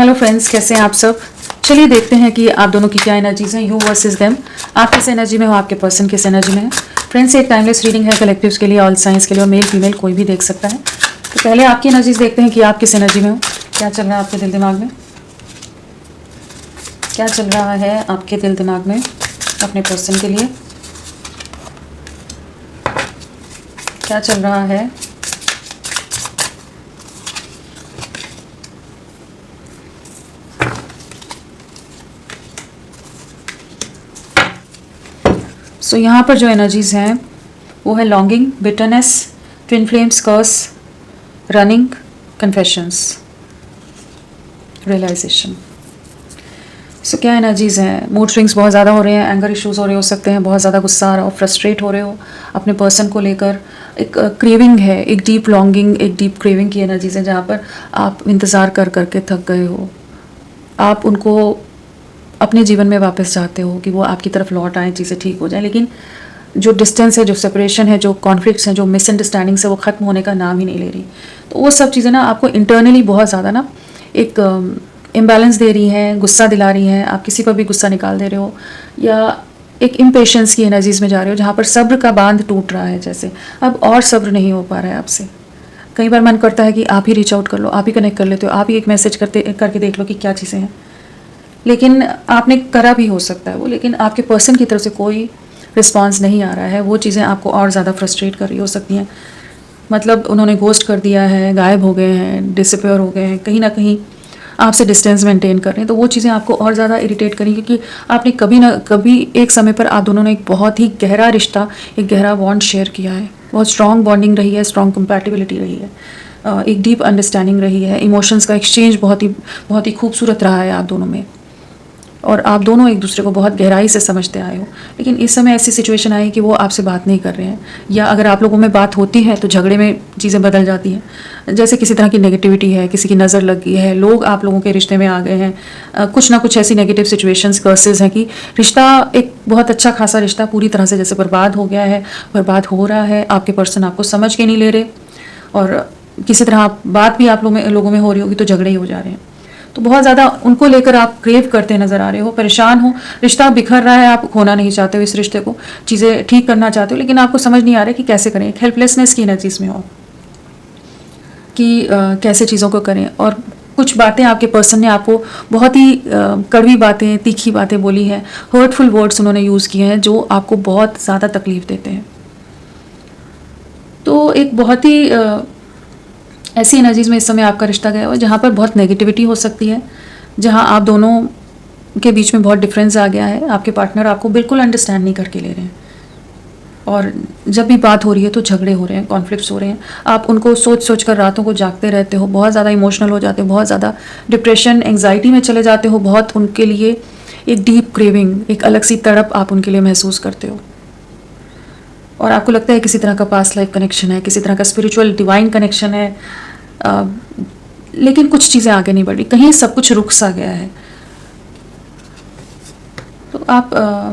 Hello friends, कैसे हैं आप सब। चलिए देखते हैं कि आप दोनों की क्या एनर्जीज हैं, यू वर्सेस देम। आप किस एनर्जी में हो, आपके पर्सन किस एनर्जी में है। फ्रेंड्स, एक टाइमलेस रीडिंग है कलेक्टिव्स के लिए, ऑल साइंस के लिए, और मेल फीमेल कोई भी देख सकता है। तो पहले आपकी एनर्जीज देखते हैं कि आप किस एनर्जी में हो, क्या चल रहा है आपके दिल दिमाग में, क्या चल रहा है आपके दिल दिमाग में अपने पर्सन के लिए, क्या चल रहा है। सो यहाँ पर जो एनर्जीज हैं वो है लॉन्गिंग, बिटरनेस, ट्विन फ्लेम्स, कर्स, रनिंग, कन्फेशंस, रियलाइजेशन। सो क्या एनर्जीज हैं। मूड स्विंग्स बहुत ज़्यादा हो रहे हैं, एंगर इश्यूज हो रहे हो सकते हैं, बहुत ज़्यादा गुस्सा आ रहा हो, फ्रस्ट्रेट हो रहे हो अपने पर्सन को लेकर। एक क्रेविंग है, एक डीप लॉन्गिंग, एक डीप क्रेविंग की एनर्जीज है जहाँ पर आप इंतज़ार कर करके थक गए हो। आप उनको अपने जीवन में वापस चाहते हो कि वो आपकी तरफ लौट आए, चीज़ें ठीक हो जाए, लेकिन जो डिस्टेंस है, जो सेपरेशन है, जो कॉन्फ्लिक्ट्स हैं, जो मिसअंडरस्टैंडिंग्स है, वो ख़त्म होने का नाम ही नहीं ले रही। तो वो सब चीज़ें ना आपको इंटरनली बहुत ज़्यादा ना एक इम्बैलेंस दे रही हैं, गुस्सा दिला रही हैं। आप किसी पर भी गुस्सा निकाल दे रहे हो या एक इम्पेशेंस की एनर्जीज में जा रहे हो जहाँ पर सब्र का बांध टूट रहा है, जैसे अब और सब्र नहीं हो पा रहा है आपसे। कई बार मन करता है कि आप ही रीच आउट कर लो, आप ही कनेक्ट कर लेते हो, आप ही एक मैसेज करके देख लो कि क्या चीज़ें हैं, लेकिन आपने करा भी हो सकता है वो, लेकिन आपके पर्सन की तरफ से कोई रिस्पांस नहीं आ रहा है। वो चीज़ें आपको और ज़्यादा फ्रस्ट्रेट कर रही हो सकती हैं। मतलब उन्होंने घोस्ट कर दिया है, गायब हो गए हैं, डिसअपियर हो गए हैं, कहीं ना कहीं आपसे डिस्टेंस मेंटेन कर रहे हैं। तो वो चीज़ें आपको और ज़्यादा इरिटेट करेंगी क्योंकि आपने कभी ना कभी एक समय पर आप दोनों ने एक बहुत ही गहरा रिश्ता, एक गहरा बॉन्ड शेयर किया है। बहुत स्ट्रॉन्ग बॉन्डिंग रही है, स्ट्रॉन्ग कंपैटिबिलिटी रही है, एक डीप अंडरस्टैंडिंग रही है, इमोशंस का एक्सचेंज बहुत ही खूबसूरत रहा है आप दोनों में, और आप दोनों एक दूसरे को बहुत गहराई से समझते आए हो। लेकिन इस समय ऐसी सिचुएशन आई कि वो आपसे बात नहीं कर रहे हैं, या अगर आप लोगों में बात होती है तो झगड़े में चीज़ें बदल जाती हैं। जैसे किसी तरह की नेगेटिविटी है, किसी की नज़र लग गई है, लोग आप लोगों के रिश्ते में आ गए हैं, कुछ ना कुछ ऐसी नेगेटिव सिचुएशंस, कर्सेस हैं कि रिश्ता, एक बहुत अच्छा खासा रिश्ता पूरी तरह से जैसे बर्बाद हो गया है, बर्बाद हो रहा है। आपके पर्सन आपको समझ के नहीं ले रहे, और किसी तरह बात भी आप लोगों में हो रही होगी तो झगड़े ही हो जा रहे हैं। तो बहुत ज़्यादा उनको लेकर आप क्रेव करते नज़र आ रहे हो, परेशान हो, रिश्ता बिखर रहा है, आप खोना नहीं चाहते हो इस रिश्ते को, चीज़ें ठीक करना चाहते हो, लेकिन आपको समझ नहीं आ रहा है कि कैसे करें। एक हेल्पलेसनेस की एनर्जीज में हो कि कैसे चीज़ों को करें। और कुछ बातें आपके पर्सन ने आपको बहुत ही कड़वी बातें, तीखी बातें बोली हैं, हर्टफुल वर्ड्स उन्होंने यूज़ किए हैं जो आपको बहुत ज़्यादा तकलीफ देते हैं। तो एक बहुत ही ऐसी एनर्जीज में इस समय आपका रिश्ता गया हुआ जहाँ पर बहुत नेगेटिविटी हो सकती है, जहाँ आप दोनों के बीच में बहुत डिफरेंस आ गया है। आपके पार्टनर आपको बिल्कुल अंडरस्टैंड नहीं करके ले रहे हैं, और जब भी बात हो रही है तो झगड़े हो रहे हैं, कॉन्फ्लिक्ट्स हो रहे हैं। आप उनको सोच कर रातों को जागते रहते हो, बहुत ज़्यादा इमोशनल हो जाते हो, बहुत ज़्यादा डिप्रेशन, एंग्जाइटी में चले जाते हो। बहुत उनके लिए एक डीप क्रेविंग, एक अलग सी तड़प आप उनके लिए महसूस करते हो, और आपको लगता है किसी तरह का पास्ट लाइफ कनेक्शन है, किसी तरह का स्पिरिचुअल डिवाइन कनेक्शन है, लेकिन कुछ चीज़ें आगे नहीं बढ़ रही, कहीं सब कुछ रुक सा गया है। तो आप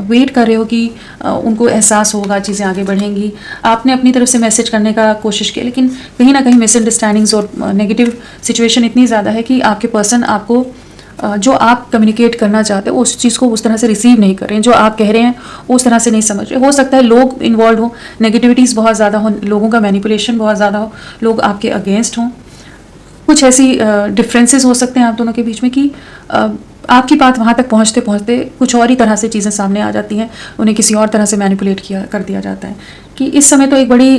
वेट कर रहे हो कि उनको एहसास होगा, चीज़ें आगे बढ़ेंगी। आपने अपनी तरफ से मैसेज करने का कोशिश किया, लेकिन कहीं ना कहीं मिसअंडरस्टैंडिंग्स और नेगेटिव सिचुएशन इतनी ज़्यादा है कि आपके पर्सन आपको जो आप कम्युनिकेट करना चाहते हो उस चीज़ को उस तरह से रिसीव नहीं कर रहे हैं, जो आप कह रहे हैं उस तरह से नहीं समझ रहे। हो सकता है लोग इन्वॉल्व हो, नेगेटिविटीज़ बहुत ज़्यादा हो, लोगों का मैनिपुलेशन बहुत ज़्यादा हो, लोग आपके अगेंस्ट हों। कुछ ऐसी डिफरेंसेस हो सकते हैं आप दोनों के बीच में कि आपकी बात वहाँ तक पहुँचते पहुँचते कुछ और ही तरह से चीज़ें सामने आ जाती हैं, उन्हें किसी और तरह से मैनिपुलेट कर दिया जाता है। कि इस समय तो एक बड़ी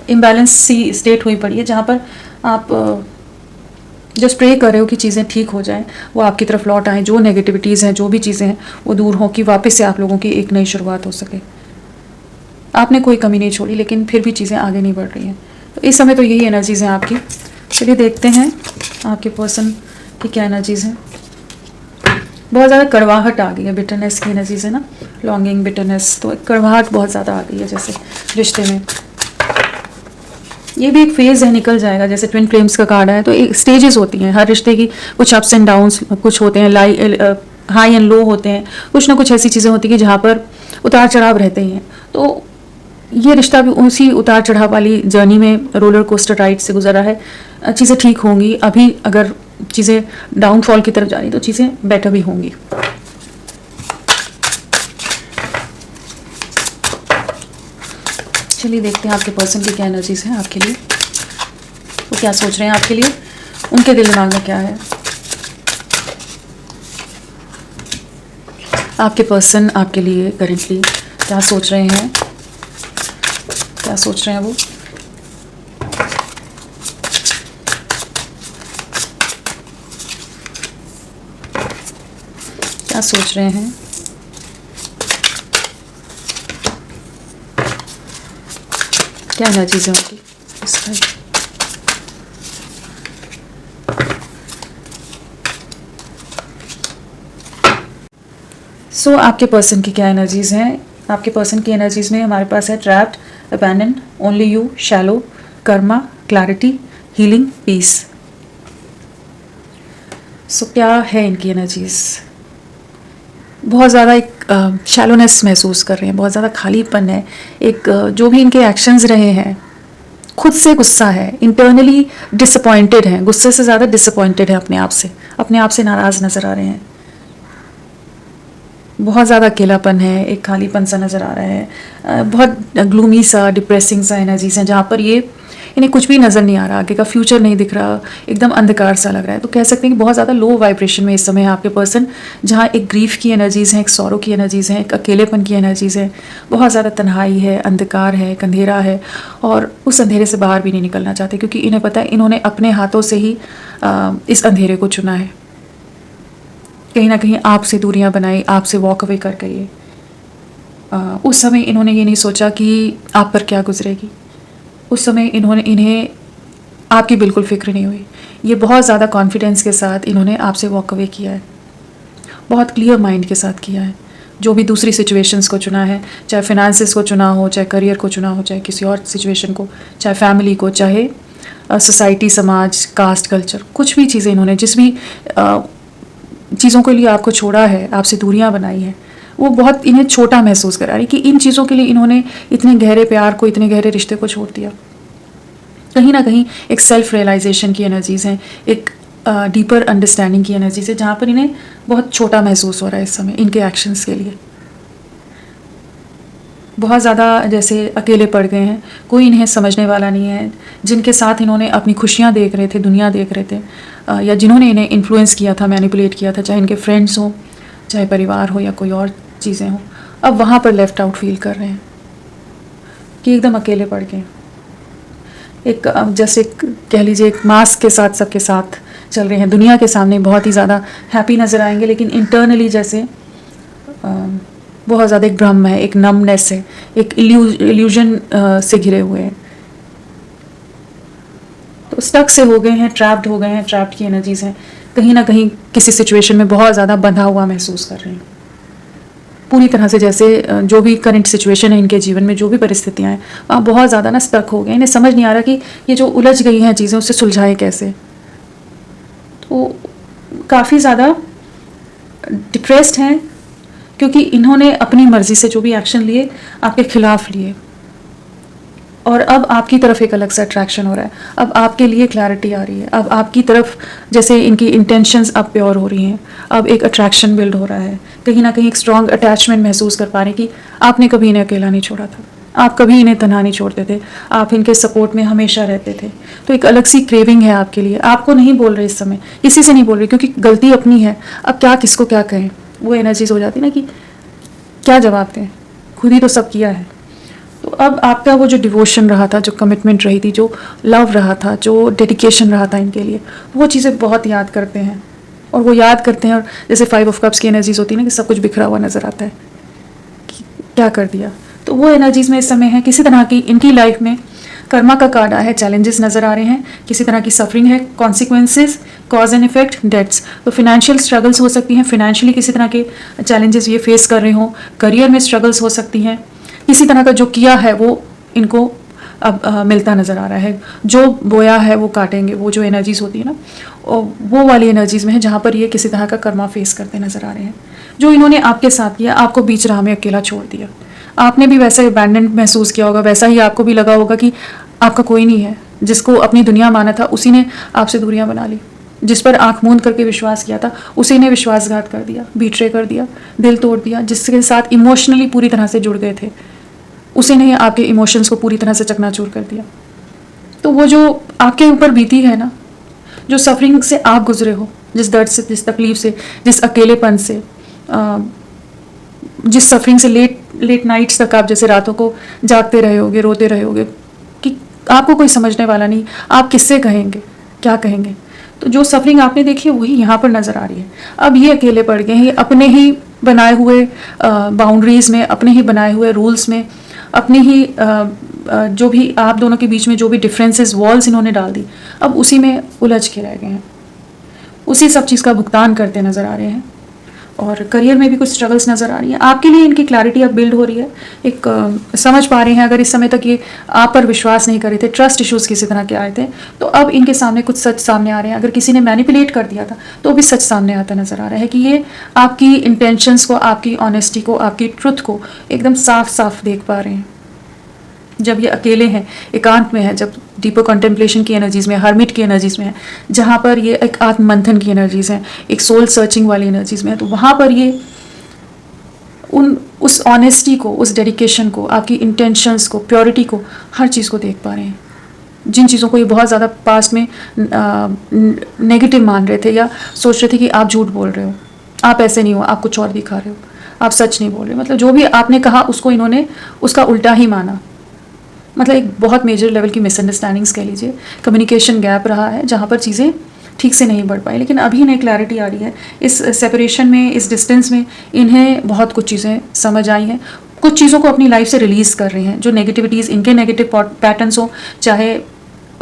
इम्बैलेंस सी स्टेट हुई पड़ी है जहाँ पर आप जस्ट प्रे कर रहे हो कि चीज़ें ठीक हो जाएं, वो आपकी तरफ लौट आएँ, जो नेगेटिविटीज़ हैं, जो भी चीज़ें हैं वो दूर हों, कि वापस से आप लोगों की एक नई शुरुआत हो सके। आपने कोई कमी नहीं छोड़ी, लेकिन फिर भी चीज़ें आगे नहीं बढ़ रही हैं। तो इस समय तो यही एनर्जीज़ हैं आपकी। चलिए देखते हैं आपके पर्सन की क्या एनर्जीज़ हैं। बहुत ज़्यादा कड़वाहट आ गई है, बिटरनेस की एनर्जीज़ है ना, लॉन्गिंग, बिटरनेस, तो कड़वाहट बहुत ज़्यादा आ गई है जैसे रिश्ते में। ये भी एक फेज़ है, निकल जाएगा। जैसे ट्विन फ्लेम्स का कार्ड है, तो एक स्टेजेस होती हैं हर रिश्ते की, कुछ अप्स एंड डाउन्स कुछ होते हैं, हाई एंड लो होते हैं, कुछ ना कुछ ऐसी चीज़ें होती हैं कि जहाँ पर उतार चढ़ाव रहते ही हैं। तो ये रिश्ता भी उसी उतार चढ़ाव वाली जर्नी में रोलर कोस्टर राइड से गुजरा है। चीज़ें ठीक होंगी, अभी अगर चीज़ें डाउनफॉल की तरफ जा रही तो चीज़ें बेटर भी होंगी। चलिए देखते हैं आपके पर्सन की क्या एनर्जीज हैं आपके लिए, वो क्या सोच रहे हैं आपके लिए, उनके दिल दिमाग में क्या है। आपके पर्सन आपके लिए करेंटली क्या सोच रहे हैं, क्या सोच रहे हैं वो। क्या सोच रहे हैं, क्या एनर्जीज है उनकी इसका। सो आपके पर्सन की क्या एनर्जीज हैं। आपके पर्सन की एनर्जीज में हमारे पास है trapped, abandon, only you, shallow, karma, clarity, healing, peace. So क्या है इनकी एनर्जीज। बहुत ज़्यादा एक शैलोनेस महसूस कर रहे हैं, बहुत ज़्यादा खालीपन है। एक जो भी इनके एक्शंस रहे हैं, खुद से गुस्सा है, इंटरनली डिसअपॉइंटेड हैं, गुस्से से ज़्यादा डिसअपॉइंटेड है अपने आप से नाराज़ नज़र आ रहे हैं। बहुत ज़्यादा अकेलापन है, एक खालीपन सा नज़र आ रहा है, बहुत ग्लूमी सा, डिप्रेसिंग सा एनर्जीज हैं, जहाँ पर ये इन्हें कुछ भी नज़र नहीं आ रहा, आगे का फ्यूचर नहीं दिख रहा, एकदम अंधकार सा लग रहा है। तो कह सकते हैं कि बहुत ज़्यादा लो वाइब्रेशन में इस समय है आपके पर्सन, जहाँ एक ग्रीफ की एनर्जीज़ हैं, एक सौरों की एनर्जीज़ हैं, एक अकेलेपन की एनर्जीज़ हैं, बहुत ज़्यादा तन्हाई है, अंधकार है, अंधेरा है, और उस अंधेरे से बाहर भी नहीं निकलना चाहते, क्योंकि इन्हें पता है इन्होंने अपने हाथों से ही इस अंधेरे को चुना है। कहीं ना कहीं आपसे दूरियां बनाई, आपसे वॉक अवे कर गई। उस समय इन्होंने ये नहीं सोचा कि आप पर क्या गुजरेगी, उस समय इन्हें आपकी बिल्कुल फिक्र नहीं हुई। ये बहुत ज़्यादा कॉन्फिडेंस के साथ इन्होंने आपसे वॉक अवे किया है, बहुत क्लियर माइंड के साथ किया है। जो भी दूसरी सिचुएशंस को चुना है, चाहे फिनेंसेस को चुना हो, चाहे करियर को चुना हो, चाहे किसी और सिचुएशन को, चाहे फैमिली को, चाहे सोसाइटी, समाज, कास्ट, कल्चर, कुछ भी चीज़ें इन्होंने जिस भी चीज़ों के लिए आपको छोड़ा है, आपसे दूरियां बनाई हैं, वो बहुत इन्हें छोटा महसूस करा रही कि इन चीज़ों के लिए इन्होंने इतने गहरे प्यार को, इतने गहरे रिश्ते को छोड़ दिया। कहीं ना कहीं एक सेल्फ रियलाइजेशन की एनर्जीज हैं, एक डीपर अंडरस्टैंडिंग की एनर्जीज है, जहाँ पर इन्हें बहुत छोटा महसूस हो रहा है इस समय इनके एक्शंस के लिए। बहुत ज़्यादा जैसे अकेले पड़ गए हैं, कोई इन्हें समझने वाला नहीं है। जिनके साथ इन्होंने अपनी खुशियाँ देख रहे थे, दुनिया देख रहे थे, या जिन्होंने इन्हें इन्फ्लुएंस किया था, मैनिपुलेट किया था, चाहे इनके फ्रेंड्स हों, चाहे परिवार हो, या कोई और चीज़ें हों, अब वहाँ पर लेफ्ट आउट फील कर रहे हैं कि एकदम अकेले पड़ गए। एक जैसे कह लीजिए एक मास्क के साथ सबके साथ चल रहे हैं, दुनिया के सामने बहुत ही ज़्यादा हैप्पी नज़र आएंगे, लेकिन इंटरनली जैसे बहुत ज़्यादा एक भ्रम है, एक नमनेस है, एक इल्यूजन से घिरे हुए हैं। तो स्टक से हो गए हैं, ट्रैप्ड हो गए हैं, ट्रैप्ड की एनर्जीज हैं, कहीं ना कहीं किसी सिचुएशन में बहुत ज़्यादा बंधा हुआ महसूस कर रहे हैं पूरी तरह से। जैसे जो भी करंट सिचुएशन है इनके जीवन में, जो भी परिस्थितियाँ हैं, वहाँ बहुत ज़्यादा ना स्टक हो गए। इन्हें समझ नहीं आ रहा कि ये जो उलझ गई हैं चीज़ें, उससे सुलझाएं कैसे। तो काफ़ी ज़्यादा डिप्रेस्ड हैं, क्योंकि इन्होंने अपनी मर्ज़ी से जो भी एक्शन लिए आपके खिलाफ लिए, और अब आपकी तरफ एक अलग सा अट्रैक्शन हो रहा है, अब आपके लिए क्लैरिटी आ रही है, अब आपकी तरफ जैसे इनकी इंटेंशंस अब प्योर हो रही हैं, अब एक अट्रैक्शन बिल्ड हो रहा है, कहीं ना कहीं एक स्ट्रॉन्ग अटैचमेंट महसूस कर पा रहे हैं कि आपने कभी इन्हें अकेला नहीं छोड़ा था, आप कभी इन्हें तन्हा नहीं छोड़ते थे, आप इनके सपोर्ट में हमेशा रहते थे। तो एक अलग सी क्रेविंग है आपके लिए। आपको नहीं बोल रहे इस समय, किसी से नहीं बोल रहे, क्योंकि गलती अपनी है। अब क्या किसको क्या कहें, वो एनर्जीज हो जाती ना कि क्या जवाब दें, खुद ही तो सब किया है। तो अब आपका वो जो डिवोशन रहा था, जो कमिटमेंट रही थी, जो लव रहा था, जो डेडिकेशन रहा था इनके लिए, वो चीज़ें बहुत याद करते हैं, और वो याद करते हैं। और जैसे 5 ऑफ कप्स की एनर्जीज होती है ना कि सब कुछ बिखरा हुआ नज़र आता है कि क्या कर दिया, तो वो एनर्जीज में इस समय है। किसी तरह की इनकी लाइफ में कर्मा का कार्ड आया है, चैलेंजेस नज़र आ रहे हैं, किसी तरह की सफरिंग है, consequences, cause and effect, debts. तो फिनेंशियल स्ट्रगल्स हो सकती हैं, फिनेंशियली किसी तरह के चैलेंजेस ये फेस कर रहे हों, करियर में स्ट्रगल्स हो सकती हैं, किसी तरह का जो किया है वो इनको अब मिलता नज़र आ रहा है, जो बोया है वो काटेंगे, वो जो एनर्जीज होती है ना, वो वाली एनर्जीज में है, जहाँ पर ये किसी तरह का कर्मा फेस करते नज़र आ रहे हैं। जो इन्होंने आपके साथ किया, आपको बीच राह में अकेला छोड़ दिया, आपने भी वैसा अबैंडन महसूस किया होगा, वैसा ही आपको भी लगा होगा कि आपका कोई नहीं है। जिसको अपनी दुनिया माना था उसी ने आपसे दूरियां बना ली। जिस पर आंख मूंद करके विश्वास किया था उसी ने विश्वासघात कर दिया, बीट्रे कर दिया, दिल तोड़ दिया। जिसके साथ इमोशनली पूरी तरह से जुड़ गए थे उसी ने आपके इमोशंस को पूरी तरह से चकनाचूर कर दिया। तो वो जो आपके ऊपर बीती है ना, जो सफरिंग से आप गुजरे हो, जिस दर्द से, जिस तकलीफ से, जिस अकेलेपन से, जिस सफरिंग से लेट नाइट्स तक आप जैसे रातों को जागते रहे होगे, रोते रहे होगे कि आपको कोई समझने वाला नहीं, आप किससे कहेंगे, क्या कहेंगे। तो जो सफरिंग आपने देखी है वही यहाँ पर नज़र आ रही है। अब ये अकेले पड़ गए हैं अपने ही बनाए हुए बाउंड्रीज़ में, अपने ही बनाए हुए रूल्स में, अपने ही जो भी आप दोनों के बीच में जो भी डिफरेंसेस, वॉल्स इन्होंने डाल दी, अब उसी में उलझ के रह गए हैं, उसी सब चीज़ का भुगतान करते नज़र आ रहे हैं। और करियर में भी कुछ स्ट्रगल्स नज़र आ रही है। आपके लिए इनकी क्लैरिटी अब बिल्ड हो रही है, एक समझ पा रहे हैं। अगर इस समय तक ये आप पर विश्वास नहीं कर रहे थे, ट्रस्ट इश्यूज़ किसी तरह के आए थे, तो अब इनके सामने कुछ सच सामने आ रहे हैं। अगर किसी ने मैनिपुलेट कर दिया था तो भी सच सामने आता नज़र आ रहा है कि ये आपकी इंटेंशंस को, आपकी ऑनेस्टी को, आपकी ट्रुथ को एकदम साफ साफ देख पा रहे हैं। जब ये अकेले हैं, एकांत में है, जब डीपर कंटेम्पलेशन की एनर्जीज में, हर्मिट की एनर्जीज में है, जहाँ पर ये एक आत्म मंथन की एनर्जीज हैं, एक सोल सर्चिंग वाली एनर्जीज में है, तो वहाँ पर ये उस ऑनेस्टी को, उस डेडिकेशन को, आपकी इंटेंशंस को, प्योरिटी को, हर चीज़ को देख पा रहे हैं। जिन चीज़ों को ये बहुत ज़्यादा पास्ट में नेगेटिव मान रहे थे या सोच रहे थे कि आप झूठ बोल रहे हो, आप ऐसे नहीं हो, आप कुछ और दिखा रहे हो, आप सच नहीं बोल रहे, मतलब जो भी आपने कहा उसको इन्होंने उसका उल्टा ही माना। मतलब एक बहुत मेजर लेवल की मिसअंडरस्टैंडिंग्स कह लीजिए, कम्युनिकेशन गैप रहा है जहाँ पर चीज़ें ठीक से नहीं बढ़ पाई। लेकिन अभी इन्हें क्लैरिटी आ रही है, इस सेपरेशन में, इस डिस्टेंस में इन्हें बहुत कुछ चीज़ें समझ आई हैं। कुछ चीज़ों को अपनी लाइफ से रिलीज़ कर रहे हैं, जो नेगेटिविटीज़, इनके नेगेटिव पैटर्न्स हो, चाहे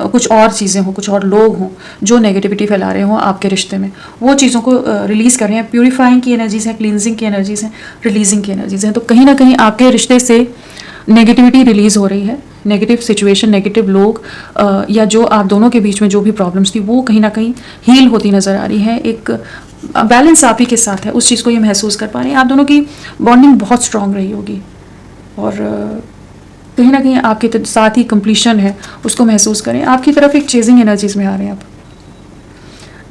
कुछ और चीज़ें हों, कुछ और लोग हों जो नेगेटिविटी फैला रहे हों आपके रिश्ते में, वो चीज़ों को रिलीज़ कर रहे हैं। प्यूरीफाइंग की एनर्जीज़ हैं, क्लींजिंग की एनर्जीज़ हैं, रिलीजिंग की एनर्जीज़ हैं। तो कहीं ना कहीं आपके रिश्ते से नेगेटिविटी रिलीज़ हो रही है, नेगेटिव सिचुएशन, नेगेटिव लोग या जो आप दोनों के बीच में जो भी प्रॉब्लम्स थी वो कहीं ना कहीं हील होती नज़र आ रही है। एक बैलेंस आप ही के साथ है, उस चीज़ को ये महसूस कर पा रहे हैं। आप दोनों की बॉन्डिंग बहुत स्ट्रांग रही होगी और कहीं ना कहीं आपके साथ ही कंप्लीशन है, उसको महसूस करें। आपकी तरफ एक चेजिंग एनर्जीज में आ रहे हैं आप,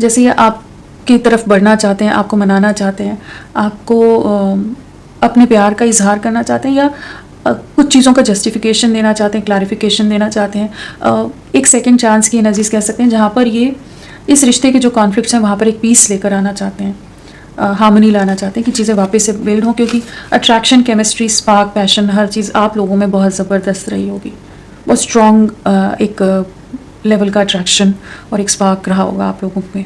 जैसे ये आपकी तरफ बढ़ना चाहते हैं, आपको मनाना चाहते हैं, आपको अपने प्यार का इजहार करना चाहते हैं या कुछ चीज़ों का जस्टिफिकेशन देना चाहते हैं, क्लैरिफिकेशन देना चाहते हैं। एक सेकंड चांस की एनर्जीज कह सकते हैं, जहाँ पर ये इस रिश्ते के जो कॉन्फ्लिक्ट्स हैं वहाँ पर एक पीस लेकर आना चाहते हैं, हार्मनी लाना चाहते हैं कि चीज़ें वापस से बिल्ड हों, क्योंकि अट्रैक्शन, केमिस्ट्री, स्पार्क, पैशन, हर चीज़ आप लोगों में बहुत ज़बरदस्त रही होगी। बहुत स्ट्रॉन्ग एक लेवल का अट्रैक्शन और एक स्पार्क रहा होगा आप लोगों में।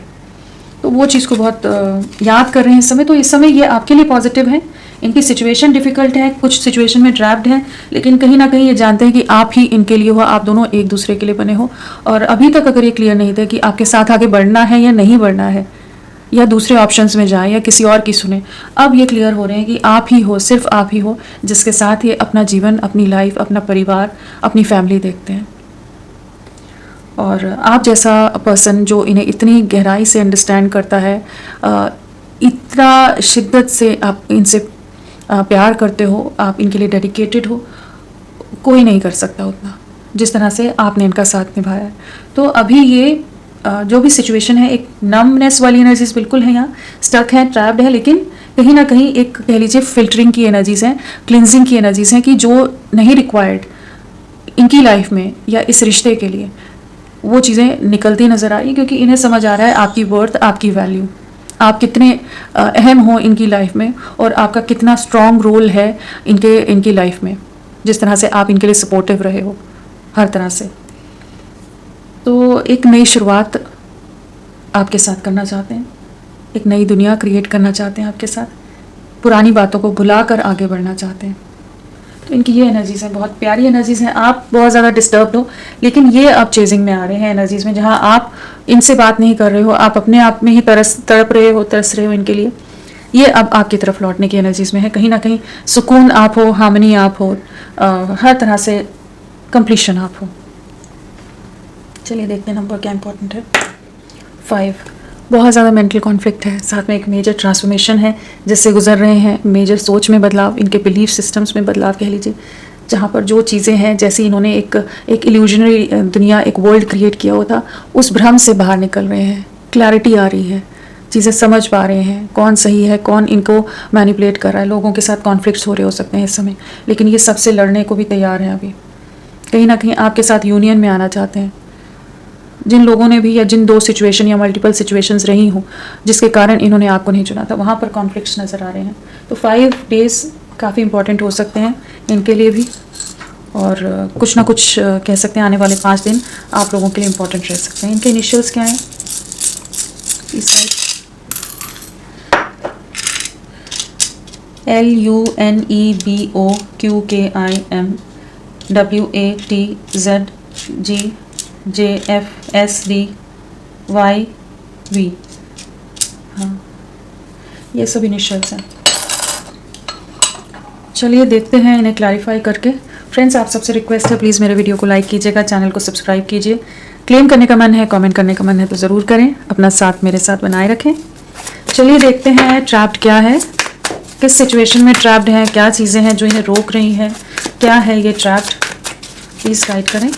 तो वो चीज़ को बहुत याद कर रहे हैं इस समय। तो इस समय ये आपके लिए पॉजिटिव है। इनकी सिचुएशन डिफ़िकल्ट है, कुछ सिचुएशन में ट्रैप्ड हैं, लेकिन कहीं ना कहीं ये जानते हैं कि आप ही इनके लिए हो, आप दोनों एक दूसरे के लिए बने हो। और अभी तक अगर ये क्लियर नहीं था कि आपके साथ आगे बढ़ना है या नहीं बढ़ना है, या दूसरे ऑप्शंस में जाए या किसी और की सुने, अब ये क्लियर हो रहे हैं कि आप ही हो, सिर्फ आप ही हो जिसके साथ ये अपना जीवन, अपनी लाइफ, अपना परिवार, अपनी फैमिली देखते हैं। और आप जैसा पर्सन जो इन्हें इतनी गहराई से अंडरस्टैंड करता है, इतना शिद्दत से आप इनसे प्यार करते हो, आप इनके लिए डेडिकेटेड हो, कोई नहीं कर सकता उतना जिस तरह से आपने इनका साथ निभाया है। तो अभी ये जो भी सिचुएशन है, एक नमनेस वाली एनर्जीज बिल्कुल है, यहाँ स्टक है, ट्रैप्ड है, लेकिन कहीं ना कहीं एक कह लीजिए फिल्टरिंग की एनर्जीज हैं, क्लिनजिंग की एनर्जीज हैं कि जो नहीं रिक्वायर्ड इनकी लाइफ में या इस रिश्ते के लिए, वो चीज़ें निकलती नज़र आ रही, क्योंकि इन्हें समझ आ रहा है आपकी वर्थ, आपकी वैल्यू, आप कितने अहम हो इनकी लाइफ में और आपका कितना स्ट्रॉन्ग रोल है इनकी लाइफ में, जिस तरह से आप इनके लिए सपोर्टिव रहे हो हर तरह से। तो एक नई शुरुआत आपके साथ करना चाहते हैं, एक नई दुनिया क्रिएट करना चाहते हैं आपके साथ, पुरानी बातों को भुलाकर आगे बढ़ना चाहते हैं। तो इनकी ये एनर्जीज़ हैं, बहुत प्यारी एनर्जीज़ हैं। आप बहुत ज़्यादा डिस्टर्ब्ड हो, लेकिन ये अब चेजिंग में आ रहे हैं एनर्जीज़ में, जहाँ आप इनसे बात नहीं कर रहे हो, आप अपने आप में ही तड़प रहे हो, तरस रहे हो इनके लिए। ये अब आपकी तरफ लौटने की एनर्जीज़ में है। कहीं ना कहीं सुकून आप हो, हार्मनी आप हो, हर तरह से कंप्लीशन आप हो। चलिए देखते हैं नंबर क्या इंपॉर्टेंट है। 5 बहुत ज़्यादा मेंटल कॉन्फ्लिक्ट है, साथ में एक मेजर ट्रांसफॉर्मेशन है जिससे गुजर रहे हैं, मेजर सोच में बदलाव, इनके बिलीफ सिस्टम्स में बदलाव कह लीजिए, जहाँ पर जो चीज़ें हैं जैसे इन्होंने एक इल्यूजनरी दुनिया, एक वर्ल्ड क्रिएट किया हुआ था, उस भ्रम से बाहर निकल रहे हैं, क्लैरिटी आ रही है, चीज़ें समझ पा रहे हैं कौन सही है, कौन इनको मैनिपुलेट कर रहा है। लोगों के साथ कॉन्फ्लिक्ट्स हो रहे हो सकते हैं इस समय, लेकिन ये सबसे लड़ने को भी तैयार हैं। अभी कहीं ना कहीं आपके साथ यूनियन में आना चाहते हैं। जिन लोगों ने भी, या जिन 2 सिचुएशन या मल्टीपल सिचुएशंस रही हों जिसके कारण इन्होंने आपको नहीं चुना था, वहाँ पर कॉन्फ्लिक्ट्स नज़र आ रहे हैं। तो 5 डेज़ काफ़ी इंपॉर्टेंट हो सकते हैं इनके लिए भी, और कुछ ना कुछ कह सकते हैं आने वाले 5 दिन आप लोगों के लिए इंपॉर्टेंट रह सकते हैं। इनके इनिशियल्स क्या हैं? LUNEBOQUIMWATZGJFSDYV। हाँ, ये सब इनिशियल्स हैं। चलिए देखते हैं इन्हें क्लैरिफाई करके। फ्रेंड्स, आप सबसे रिक्वेस्ट है, प्लीज़ मेरे वीडियो को लाइक कीजिएगा, चैनल को सब्सक्राइब कीजिए। क्लेम करने का मन है, कमेंट करने का मन है तो ज़रूर करें, अपना साथ मेरे साथ बनाए रखें। चलिए देखते हैं ट्रैप्ड क्या है, किस सिचुएशन में ट्रैप्ड हैं, क्या चीज़ें हैं जो इन्हें रोक रही हैं, क्या है ये ट्रैप्ड, प्लीज़ गाइड करें।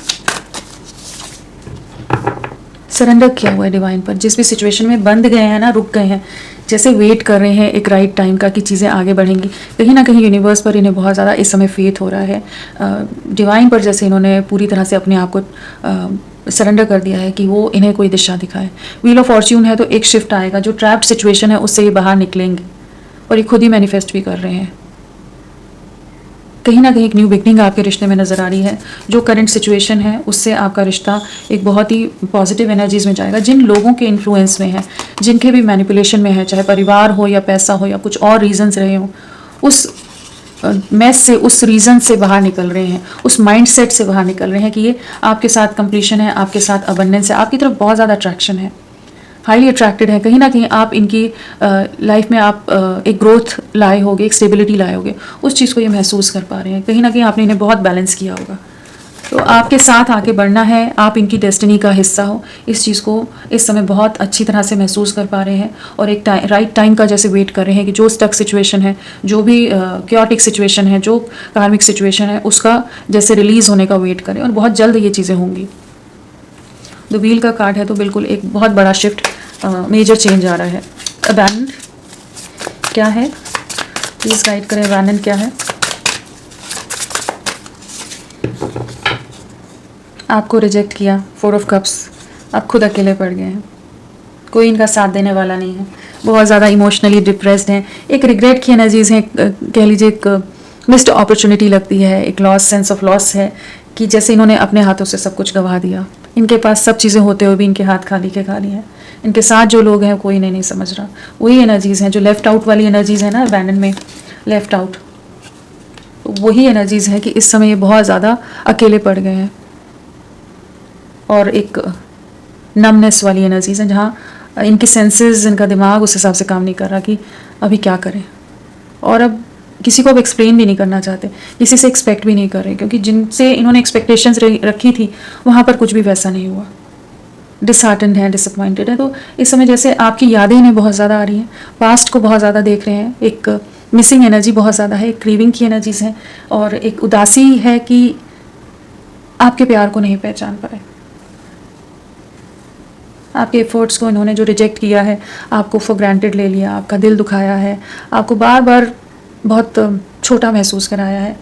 सरेंडर किया हुआ है डिवाइन पर, जिस भी सिचुएशन में बंद गए हैं ना, रुक गए हैं, जैसे वेट कर रहे हैं एक राइट टाइम का कि चीज़ें आगे बढ़ेंगी। कहीं ना कहीं यूनिवर्स पर इन्हें बहुत ज़्यादा इस समय फेथ हो रहा है, डिवाइन पर, जैसे इन्होंने पूरी तरह से अपने आप को सरेंडर कर दिया है कि वो इन्हें कोई दिशा दिखाए। व्हील ऑफ फॉर्च्यून है तो एक शिफ्ट आएगा, जो ट्रैप्ड सिचुएशन है उससे ये बाहर निकलेंगे, और ये खुद ही मैनिफेस्ट भी कर रहे हैं। कहीं ना कहीं एक न्यू बिगनिंग आपके रिश्ते में नज़र आ रही है। जो करंट सिचुएशन है उससे आपका रिश्ता एक बहुत ही पॉजिटिव एनर्जीज में जाएगा। जिन लोगों के इन्फ्लुएंस में है, जिनके भी मैनिपुलेशन में है, चाहे परिवार हो या पैसा हो या कुछ और रीजंस रहे हों, उस मैस से, उस रीज़न से बाहर निकल रहे हैं, उस माइंडसेट से बाहर निकल रहे हैं कि ये आपके साथ कंप्लीशन है, आपके साथ अबंडेंस है, आपकी तरफ बहुत ज़्यादा अट्रैक्शन है, हाईली अट्रैक्टेड है। कहीं ना कहीं आप इनकी लाइफ में आप एक ग्रोथ लाए होगे, एक स्टेबिलिटी लाए होगे, उस चीज़ को ये महसूस कर पा रहे हैं। कहीं ना कहीं आपने इन्हें बहुत बैलेंस किया होगा, तो आपके साथ आके बढ़ना है, आप इनकी डेस्टिनी का हिस्सा हो, इस चीज़ को इस समय बहुत अच्छी तरह से महसूस कर पा रहे हैं, और एक राइट टाइम का जैसे वेट कर रहे हैं कि जो स्टक सिचुएशन है, जो भी क्योटिक सिचुएशन है, जो कार्मिक सिचुएशन है, उसका जैसे रिलीज़ होने का वेट करें, और बहुत जल्द ये चीज़ें होंगी। द व्हील का कार्ड है तो बिल्कुल एक बहुत बड़ा शिफ्ट, मेजर चेंज आ रहा है। अबैंडन क्या है, प्लीज़ गाइड करें, अबैंडन क्या है। आपको रिजेक्ट किया, 4 ऑफ कप्स, आप खुद अकेले पड़ गए हैं, कोई इनका साथ देने वाला नहीं है, बहुत ज़्यादा इमोशनली डिप्रेस्ड हैं, एक रिग्रेट की एनर्जीज हैं, कह लीजिए एक मिस्ड अपॉर्चुनिटी लगती है, एक लॉस, सेंस ऑफ लॉस है कि जैसे इन्होंने अपने हाथों से सब कुछ गंवा दिया। इनके पास सब चीज़ें होते हुए भी इनके हाथ खाली के खाली हैं। इनके साथ जो लोग हैं कोई इन्हें नहीं समझ रहा। वही एनर्जीज़ हैं जो लेफ़्ट आउट वाली एनर्जीज़ है ना, अबैंडन में लेफ़्ट आउट, तो वही एनर्जीज़ है कि इस समय ये बहुत ज़्यादा अकेले पड़ गए हैं, और एक नमनेस वाली एनर्जीज़ हैं जहाँ इनके सेंसेस, इनका दिमाग उस हिसाब से काम नहीं कर रहा कि अभी क्या करें, और अब किसी को अब एक्सप्लेन भी नहीं करना चाहते, किसी से एक्सपेक्ट भी नहीं कर रहे, क्योंकि जिनसे इन्होंने एक्सपेक्टेशंस रखी थी वहाँ पर कुछ भी वैसा नहीं हुआ। डिसहार्टेंड है, डिसअपॉइंटेड है। तो इस समय जैसे आपकी यादें इन्हें बहुत ज़्यादा आ रही हैं, पास्ट को बहुत ज़्यादा देख रहे हैं, एक मिसिंग एनर्जी बहुत ज़्यादा है, एक क्रीविंग की एनर्जीज हैं, और एक उदासी है कि आपके प्यार को नहीं पहचान पाए, आपके एफर्ट्स को इन्होंने जो रिजेक्ट किया है, आपको फॉर ग्रांटेड ले लिया, आपका दिल दुखाया है, आपको बार बार बहुत छोटा महसूस कराया है,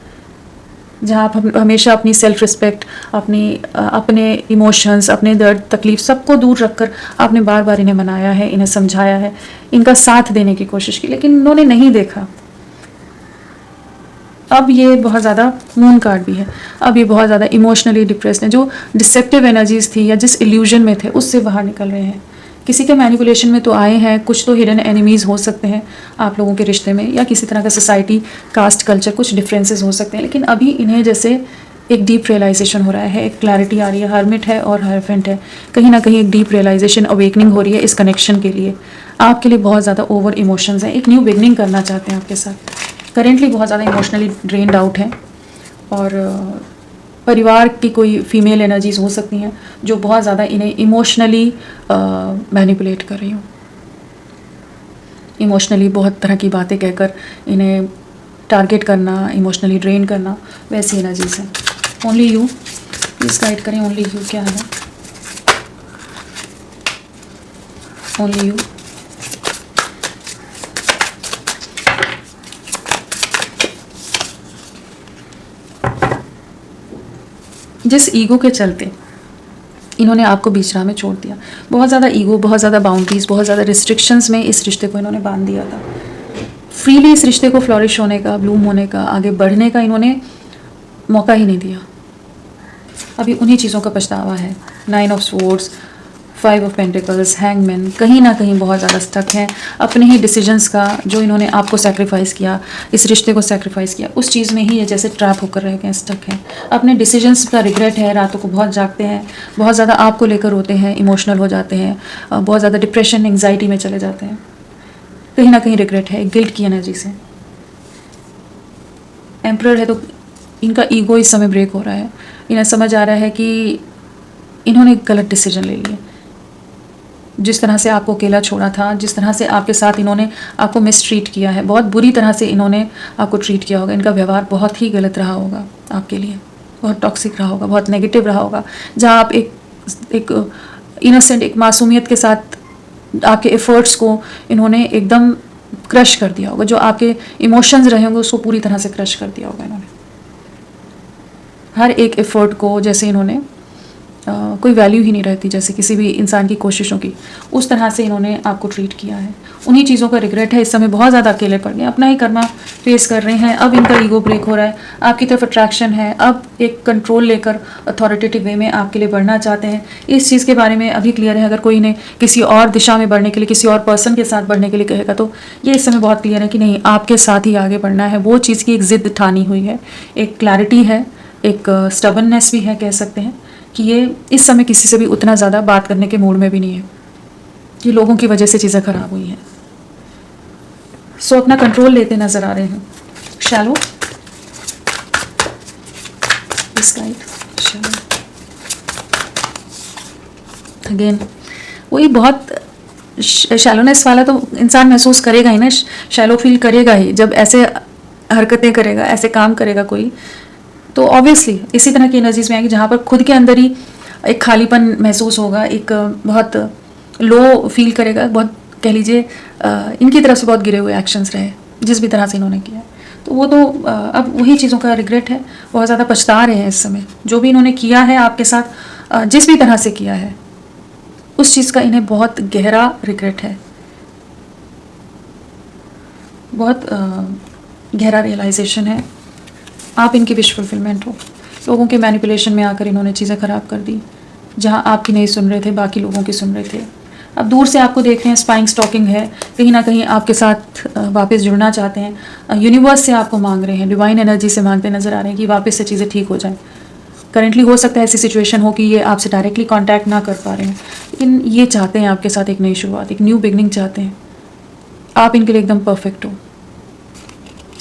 जहाँ आप हमेशा अपनी सेल्फ रिस्पेक्ट, अपने इमोशंस, अपने दर्द तकलीफ सबको दूर रखकर आपने बार बार इन्हें मनाया है, इन्हें समझाया है, इनका साथ देने की कोशिश की, लेकिन इन्होंने नहीं देखा। अब ये बहुत ज़्यादा, मून कार्ड भी है, अब ये बहुत ज़्यादा इमोशनली डिप्रेस्ड हैं। जो डिसेप्टिव एनर्जीज थी या जिस इल्यूजन में थे उससे बाहर निकल रहे हैं। किसी के मैनिपुलेशन में तो आए हैं, कुछ तो हिडन एनिमीज़ हो सकते हैं आप लोगों के रिश्ते में, या किसी तरह का सोसाइटी, कास्ट, कल्चर, कुछ डिफरेंसेस हो सकते हैं, लेकिन अभी इन्हें जैसे एक डीप रियलाइजेशन हो रहा है, एक क्लैरिटी आ रही है। हर्मिट है और हरफेंट है, कहीं ना कहीं एक डीप रियलाइजेशन, अवेकनिंग हो रही है इस कनेक्शन के लिए। आपके लिए बहुत ज़्यादा ओवर इमोशंस हैं, एक न्यू बिगनिंग करना चाहते हैं आपके साथ। करेंटली बहुत ज़्यादा इमोशनली ड्रेन्ड आउट है, और परिवार की कोई फीमेल एनर्जीज हो सकती हैं जो बहुत ज़्यादा इन्हें इमोशनली मैनिपुलेट कर रही हूँ। इमोशनली बहुत तरह की बातें कहकर इन्हें टारगेट करना, इमोशनली ड्रेन करना, वैसी एनर्जीज हैं। ओनली यू, प्लीज़ गाइड करें, ओनली यू क्या है? Only you. जिस ईगो के चलते इन्होंने आपको बीच राह में छोड़ दिया, बहुत ज़्यादा ईगो, बहुत ज़्यादा बाउंड्रीज, बहुत ज़्यादा रिस्ट्रिक्शंस में इस रिश्ते को इन्होंने बांध दिया था। फ्रीली इस रिश्ते को फ्लॉरिश होने का, ब्लूम होने का, आगे बढ़ने का इन्होंने मौका ही नहीं दिया। अभी उन्हीं चीज़ों का पछतावा है। 9 of swords, 5 of pentacles, hangman, कहीं ना कहीं बहुत ज़्यादा स्टक हैं अपने ही डिसीजंस का, जो इन्होंने आपको सेक्रीफाइस किया, इस रिश्ते को सेक्रीफाइस किया, उस चीज़ में ही ये जैसे ट्रैप होकर रह गए, स्टक हैं। अपने डिसीजंस का रिग्रेट है, रातों को बहुत जागते हैं, बहुत ज़्यादा आपको लेकर रोते हैं, इमोशनल हो जाते हैं, बहुत ज़्यादा डिप्रेशन, एंग्जाइटी में चले जाते हैं। कहीं ना कहीं रिग्रेट है, गिल्ट की एनर्जी से। एम्परर है तो इनका ईगो इस समय ब्रेक हो रहा है। इन्हें समझ आ रहा है कि इन्होंने गलत डिसीजन ले लिए। जिस तरह से आपको अकेला छोड़ा था, जिस तरह से आपके साथ इन्होंने आपको मिसट्रीट किया है, बहुत बुरी तरह से इन्होंने आपको ट्रीट किया होगा। इनका व्यवहार बहुत ही गलत रहा होगा आपके लिए, बहुत टॉक्सिक रहा होगा, बहुत नेगेटिव रहा होगा। जहाँ आप एक इनोसेंट, एक मासूमियत के साथ आपके एफर्ट्स को इन्होंने एकदम क्रश कर दिया होगा। जो आपके इमोशंस रहे होंगे उसको पूरी तरह से क्रश कर दिया होगा इन्होंने। हर एक एफर्ट को जैसे इन्होंने कोई वैल्यू ही नहीं रहती, जैसे किसी भी इंसान की कोशिशों की, उस तरह से इन्होंने आपको ट्रीट किया है। उन्हीं चीज़ों का रिग्रेट है। इस समय बहुत ज़्यादा अकेले पड़ गए, अपना ही कर्मा फेस कर रहे हैं। अब इनका ईगो ब्रेक हो रहा है, आपकी तरफ अट्रैक्शन है। अब एक कंट्रोल लेकर अथॉरिटेटिव वे में आपके लिए बढ़ना चाहते हैं। इस चीज़ के बारे में अभी क्लियर है। अगर कोई इन्हें किसी और दिशा में बढ़ने के लिए, किसी और पर्सन के साथ बढ़ने के लिए कहेगा तो ये इस समय बहुत क्लियर है कि नहीं, आपके साथ ही आगे बढ़ना है। वो चीज़ की एक ज़िद ठानी हुई है, एक क्लैरिटी है, एक स्टबननेस भी है, कह सकते हैं कि ये इस समय किसी से भी उतना ज़्यादा बात करने के मूड में भी नहीं है। ये लोगों की वजह से चीज़ें खराब हुई हैं। सो अपना कंट्रोल लेते नज़र आ रहे हैं। Shallow, this guide, shallow again वही बहुत शैलोनेस वाला तो इंसान महसूस करेगा ही ना, शैलो फील करेगा ही जब ऐसे हरकतें करेगा, ऐसे काम करेगा कोई, तो ऑब्वियसली इसी तरह की एनर्जीज में आएगी जहाँ पर खुद के अंदर ही एक खालीपन महसूस होगा, एक बहुत लो फील करेगा। बहुत कह लीजिए इनकी तरफ से बहुत गिरे हुए एक्शंस रहे जिस भी तरह से इन्होंने किया, तो वो तो अब वही चीज़ों का रिग्रेट है। बहुत ज़्यादा पछता रहे हैं इस समय। जो भी इन्होंने किया है आपके साथ, जिस भी तरह से किया है, उस चीज़ का इन्हें बहुत गहरा रिग्रेट है, बहुत गहरा रियलाइजेशन है। आप इनकी विश फुलफिलमेंट हो। लोगों के मैनिपुलेशन में आकर इन्होंने चीज़ें ख़राब कर दी। जहां आपकी नहीं सुन रहे थे, बाकी लोगों की सुन रहे थे। अब दूर से आपको देख रहे हैं, स्पाइंग स्टॉकिंग है, कहीं ना कहीं आपके साथ वापस जुड़ना चाहते हैं। यूनिवर्स से आपको मांग रहे हैं, डिवाइन एनर्जी से मांगते नज़र आ रहे हैं कि वापस से चीज़ें ठीक हो जाएं। करेंटली हो सकता है ऐसी सिचुएशन हो कि ये आपसे डायरेक्टली कांटेक्ट ना कर पा रहे हैं, लेकिन ये चाहते हैं आपके साथ एक नई शुरुआत, एक न्यू बिगनिंग चाहते हैं। आप इनके लिए एकदम परफेक्ट हो।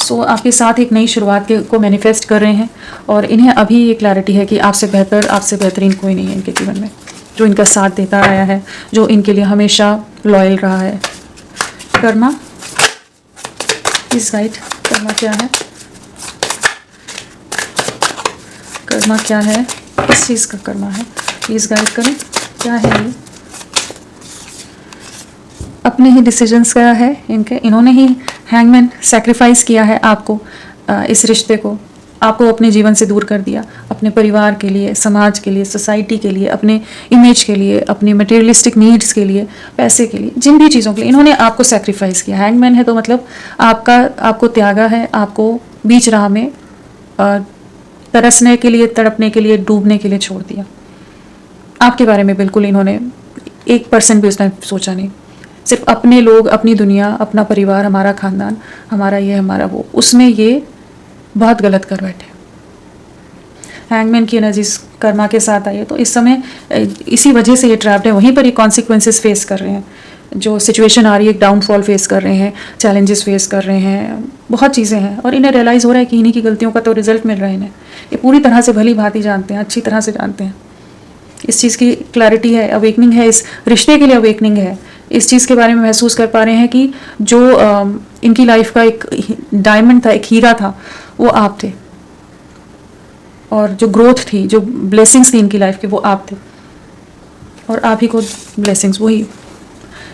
सो आपके साथ एक नई शुरुआत को मैनिफेस्ट कर रहे हैं और इन्हें अभी ये क्लैरिटी है कि आपसे बेहतरीन कोई नहीं है इनके जीवन में, जो इनका साथ देता आया है, जो इनके लिए हमेशा लॉयल रहा है। कर्मा, इस गाइड, कर्मा क्या है? कर्मा क्या है? किस चीज़ का कर्मा है? प्लीज़ गाइड करें, क्या है ये? अपने ही डिसीजंस का है इनके। इन्होंने ही हैंगमैन सेक्रीफाइस किया है आपको, इस रिश्ते को, आपको अपने जीवन से दूर कर दिया, अपने परिवार के लिए, समाज के लिए, सोसाइटी के लिए, अपने इमेज के लिए, अपनी मटेरियलिस्टिक नीड्स के लिए, पैसे के लिए, जिन भी चीज़ों के लिए इन्होंने आपको सेक्रीफाइस किया। हैंगमैन है तो मतलब आपको त्यागा है, आपको बीच राह में तरसने के लिए, तड़पने के लिए, डूबने के लिए छोड़ दिया। आपके बारे में बिल्कुल इन्होंने 1% भी उसने सोचा नहीं। सिर्फ अपने लोग, अपनी दुनिया, अपना परिवार, हमारा खानदान, हमारा ये, हमारा वो, उसमें ये बहुत गलत कर बैठे। हैंगमैन की एनर्जी कर्मा के साथ आई है, तो इस समय इसी वजह से ये ट्रैप्ड है। वहीं पर ये कॉन्सिक्वेंसेस फेस कर रहे हैं। जो सिचुएशन आ रही है, एक डाउनफॉल फेस कर रहे हैं, चैलेंजेस फेस कर रहे हैं, बहुत चीज़ें हैं और इन्हें रियलाइज़ हो रहा है कि इन्हीं की गलतियों का तो रिजल्ट मिल रहा है इन्हें। ये पूरी तरह से भली भांति जानते हैं, अच्छी तरह से जानते हैं। इस चीज़ की क्लैरिटी है, अवेकनिंग है, इस रिश्ते के लिए अवेकनिंग है। इस चीज़ के बारे में महसूस कर पा रहे हैं कि जो इनकी लाइफ का एक डायमंड था, एक हीरा था, वो आप थे। और जो ग्रोथ थी, जो ब्लेसिंग्स थी इनकी लाइफ के, वो आप थे। और आप ही को ब्लेसिंग्स, वही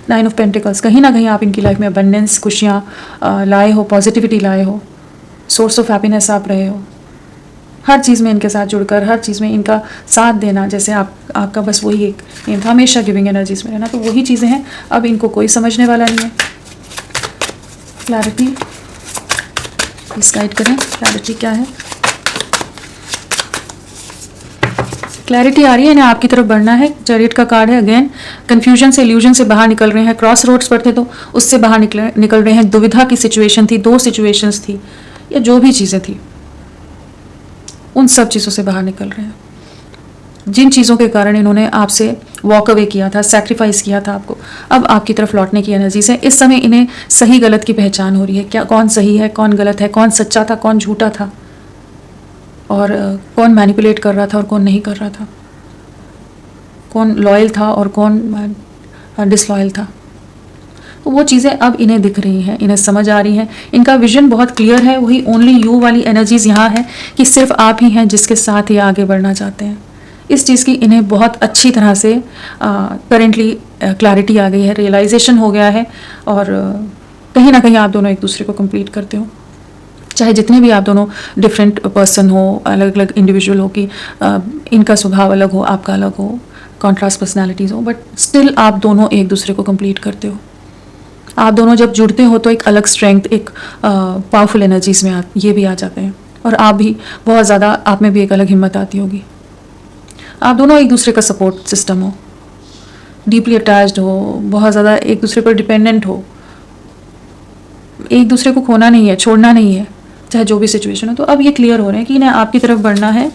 9 ऑफ पेंटिकल्स, कहीं ना कहीं आप इनकी लाइफ में अबंडेंस, खुशियाँ लाए हो, पॉजिटिविटी लाए हो, सोर्स ऑफ हैप्पीनेस आप रहे हो। हर चीज़ में इनके साथ जुड़कर, हर चीज़ में इनका साथ देना, जैसे आपका बस वही एक एम था, हमेशा गिविंग एनर्जीज में रहना, तो वही चीज़ें हैं। अब इनको कोई समझने वाला नहीं है। क्लैरिटी प्लीज गाइड करें, क्लैरिटी क्या है? क्लैरिटी आ रही है, इन्हें आपकी तरफ बढ़ना है। चैरियट का कार्ड है। अगेन कंफ्यूजन से, इल्यूजन से बाहर निकल रहे हैं। क्रॉस रोड्स पर थे तो उससे बाहर निकल रहे हैं। दुविधा की सिचुएशन थी, 2 सिचुएशंस थी, या जो भी चीज़ें थी, उन सब चीज़ों से बाहर निकल रहे हैं। जिन चीज़ों के कारण इन्होंने आपसे वॉक अवे किया था, सैक्रिफाइस किया था आपको, अब आपकी तरफ लौटने की एनर्जीज है। इस समय इन्हें सही गलत की पहचान हो रही है। क्या कौन सही है, कौन गलत है, कौन सच्चा था, कौन झूठा था, और कौन मैनिपुलेट कर रहा था और कौन नहीं कर रहा था, कौन लॉयल था और कौन डिसलॉयल था। तो वो चीज़ें अब इन्हें दिख रही हैं, इन्हें समझ आ रही हैं। इनका विजन बहुत क्लियर है। वही ओनली यू वाली एनर्जीज यहाँ है कि सिर्फ आप ही हैं जिसके साथ ये आगे बढ़ना चाहते हैं। इस चीज़ की इन्हें बहुत अच्छी तरह से करेंटली क्लैरिटी आ गई है, रियलाइजेशन हो गया है। और कहीं ना कहीं आप दोनों एक दूसरे को कंप्लीट करते हो, चाहे जितने भी आप दोनों डिफरेंट पर्सन हो, अलग अलग इंडिविजुअल हो, कि इनका स्वभाव अलग हो, आपका अलग हो, कॉन्ट्रास्ट पर्सनालिटीज़ हो, बट स्टिल आप दोनों एक दूसरे को कंप्लीट करते हो। आप दोनों जब जुड़ते हो तो एक अलग स्ट्रेंथ, एक पावरफुल एनर्जीज में ये भी आ जाते हैं। और आप भी बहुत ज़्यादा, आप में भी एक अलग हिम्मत आती होगी। आप दोनों एक दूसरे का सपोर्ट सिस्टम हो, डीपली अटैच्ड हो, बहुत ज़्यादा एक दूसरे पर डिपेंडेंट हो, एक दूसरे को खोना नहीं है, छोड़ना नहीं है, चाहे जो भी सिचुएशन हो। तो अब ये क्लियर हो रहे हैं कि इन्हें आपकी तरफ बढ़ना है